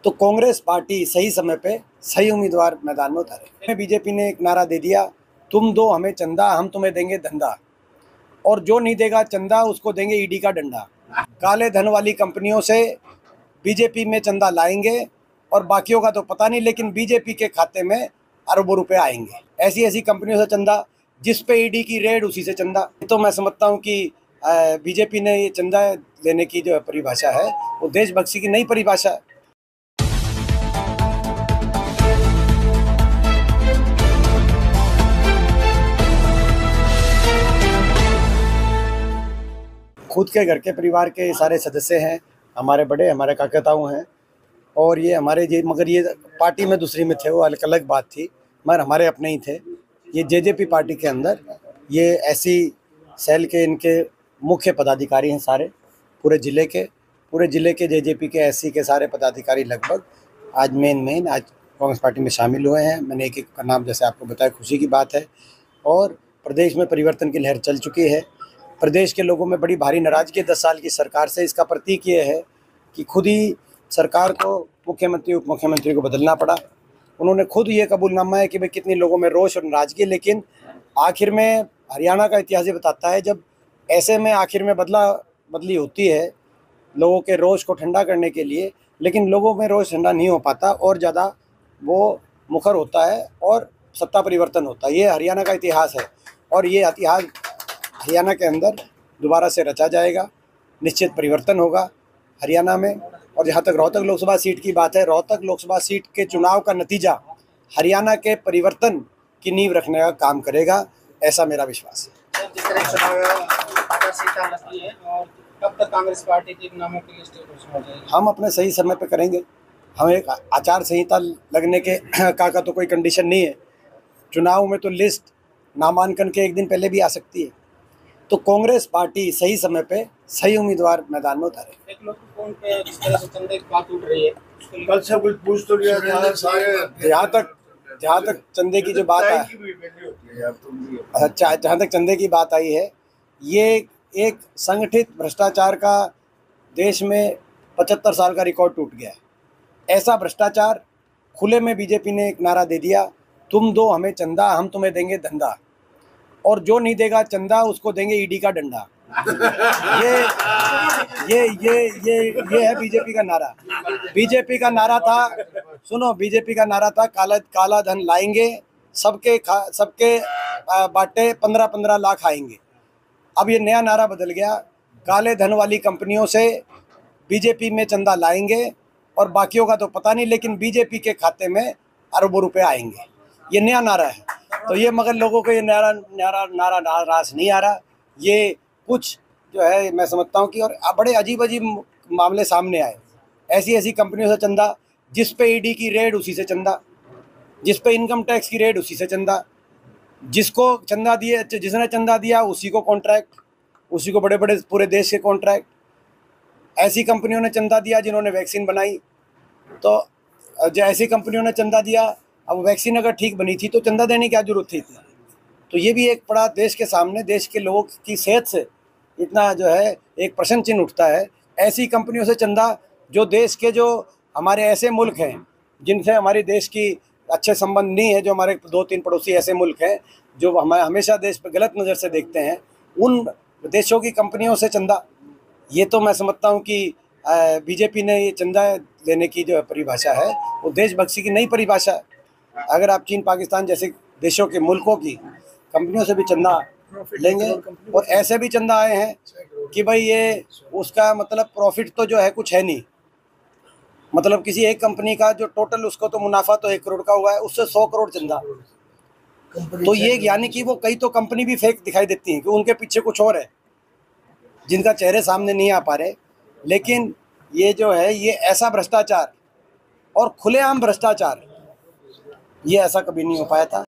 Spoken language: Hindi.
तो कांग्रेस पार्टी सही समय पे सही उम्मीदवार मैदान में उतारे। बीजेपी ने एक नारा दे दिया, तुम दो हमें चंदा, हम तुम्हें देंगे धंधा, और जो नहीं देगा चंदा उसको देंगे ईडी का डंडा। काले धन वाली कंपनियों से बीजेपी में चंदा लाएंगे और बाकियों का तो पता नहीं, लेकिन बीजेपी के खाते में अरबों रुपए आएंगे। ऐसी ऐसी कंपनियों से चंदा, जिस पे ईडी की रेड उसी से चंदा। तो मैं समझता हूँ कि बीजेपी ने ये चंदा लेने की जो परिभाषा है वो देशभक्ति की नई परिभाषा है। खुद के घर के परिवार के सारे सदस्य हैं, हमारे बड़े, हमारे काका ताऊ हैं, और ये हमारे मगर ये पार्टी में दूसरी में थे, वो अलग बात थी, मगर हमारे अपने ही थे। ये जेजेपी पार्टी के अंदर ये ऐसी सेल के इनके मुख्य पदाधिकारी हैं सारे, पूरे ज़िले के जेजेपी के एससी के सारे पदाधिकारी लगभग आज आज कांग्रेस पार्टी में शामिल हुए हैं। मैंने एक का नाम जैसे आपको बताया, खुशी की बात है। और प्रदेश में परिवर्तन की लहर चल चुकी है। प्रदेश के लोगों में बड़ी भारी नाराज़गी है 10 साल की सरकार से। इसका प्रतीक ये है कि खुद ही सरकार को मुख्यमंत्री उप मुख्यमंत्री को बदलना पड़ा। उन्होंने खुद ये कबूलनामा है कि भाई कितनी लोगों में रोष और नाराज़गी, लेकिन आखिर में हरियाणा का इतिहास ये बताता है, जब ऐसे में आखिर में बदली होती है लोगों के रोष को ठंडा करने के लिए, लेकिन लोगों में रोष ठंडा नहीं हो पाता और ज़्यादा वो मुखर होता है और सत्ता परिवर्तन होता है। ये हरियाणा का इतिहास है और ये इतिहास हरियाणा के अंदर दोबारा से रचा जाएगा। निश्चित परिवर्तन होगा हरियाणा में। और जहाँ तक रोहतक लोकसभा सीट की बात है, रोहतक लोकसभा सीट के चुनाव का नतीजा हरियाणा के परिवर्तन की नींव रखने का काम करेगा, ऐसा मेरा विश्वास है। जिस तरह चुनाव है और कब तक कांग्रेस पार्टी के नामों की लिस्ट घोषणा हो जाएगी? हम अपने सही समय पे करेंगे। हम एक आचार संहिता लगने के का तो कोई कंडीशन नहीं है। चुनाव में तो लिस्ट नामांकन के एक दिन पहले भी आ सकती है। तो कांग्रेस पार्टी सही समय पे सही उम्मीदवार मैदान में उतारे। एक लोग फोन पे जिस तरह से चंदे की बात उठ रही है, कल से कुछ पूछ तो लिया जहाँ तक चंदे की जो बात है, अच्छा, जहाँ तक चंदे की बात आई है, ये एक संगठित भ्रष्टाचार का देश में 75 साल का रिकॉर्ड टूट गया है। ऐसा भ्रष्टाचार खुले में बीजेपी ने एक नारा दे दिया, तुम दो हमें चंदा, हम तुम्हें देंगे धंधा, और जो नहीं देगा चंदा उसको देंगे ईडी का डंडा। ये है बीजेपी का नारा। बीजेपी का नारा था, सुनो, बीजेपी का नारा था काला धन लाएंगे, सबके बाटे 15-15 लाख आएंगे। अब ये नया नारा बदल गया, काले धन वाली कंपनियों से बीजेपी में चंदा लाएंगे और बाकियों का तो पता नहीं, लेकिन बीजेपी के खाते में अरबों रुपए आएंगे। ये नया नारा है। तो ये मगर लोगों को ये नारा रास नहीं आ रहा। ये कुछ जो है, मैं समझता हूँ कि और बड़े अजीब मामले सामने आए। ऐसी कंपनियों से चंदा, जिस पे ईडी की रेड उसी से चंदा, जिस पे इनकम टैक्स की रेड उसी से चंदा, जिसको चंदा दिए, जिसने चंदा दिया उसी को कॉन्ट्रैक्ट, उसी को बड़े पूरे देश के कॉन्ट्रैक्ट। ऐसी कंपनियों ने चंदा दिया जिन्होंने वैक्सीन बनाई। तो जो ऐसी कंपनियों ने चंदा दिया, अब वैक्सीन अगर ठीक बनी थी तो चंदा देने की क्या जरूरत थी? तो ये भी एक बड़ा देश के सामने, देश के लोगों की सेहत से इतना जो है एक प्रश्न चिन्ह उठता है। ऐसी कंपनियों से चंदा जो देश के, जो हमारे ऐसे मुल्क हैं जिनसे हमारे देश की अच्छे संबंध नहीं है, जो हमारे 2-3 पड़ोसी ऐसे मुल्क हैं जो हमें हमेशा देश पर गलत नज़र से देखते हैं, उन देशों की कंपनियों से चंदा। ये तो मैं समझता हूँ कि बीजेपी ने ये चंदा लेने की जो परिभाषा है वो देशभक्ति की नई परिभाषा है। अगर आप चीन, पाकिस्तान जैसे देशों के मुल्कों की कंपनियों से भी चंदा लेंगे, और ऐसे भी चंदा आए हैं कि भाई ये उसका मतलब प्रॉफिट तो जो है कुछ है नहीं, मतलब किसी एक कंपनी का जो टोटल उसको तो मुनाफा तो 1 करोड़ का हुआ है, उससे 100 करोड़ चंदा। तो ये यानी कि वो कई तो कंपनी भी फेक दिखाई देती हैं कि उनके पीछे कुछ और है जिनका चेहरे सामने नहीं आ पा रहे। लेकिन ये जो है, ये ऐसा भ्रष्टाचार और खुलेआम भ्रष्टाचार, ये ऐसा कभी नहीं हो पाया था।